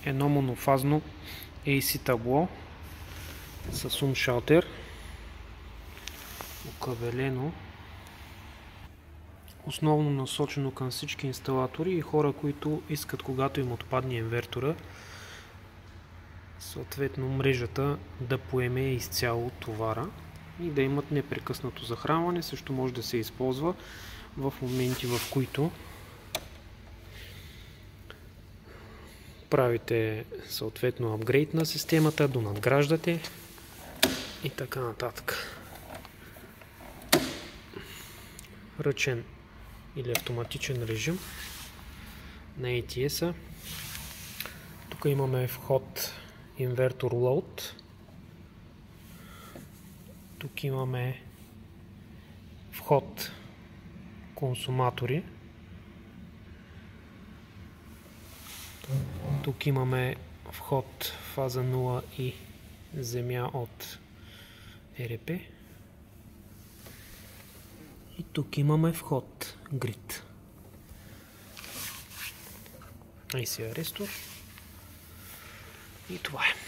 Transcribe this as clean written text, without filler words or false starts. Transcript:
едно монофазно AC табло с шалтер, окабелено, основно насочено към всички инсталатори и хора, които искат, когато им отпадне инвертора, съответно мрежата да поеме изцяло товара и да имат непрекъснато захранване. Също може да се използва в моменти, в които правите съответно апгрейд на системата, донадграждате и така нататък. Ръчен или автоматичен режим на ATS-а. Тук имаме вход инвертор load. Тук имаме вход консуматори. Тук имаме вход фаза 0 и земя от ЕРП. И тук имаме вход грид. IC арестор. И това е.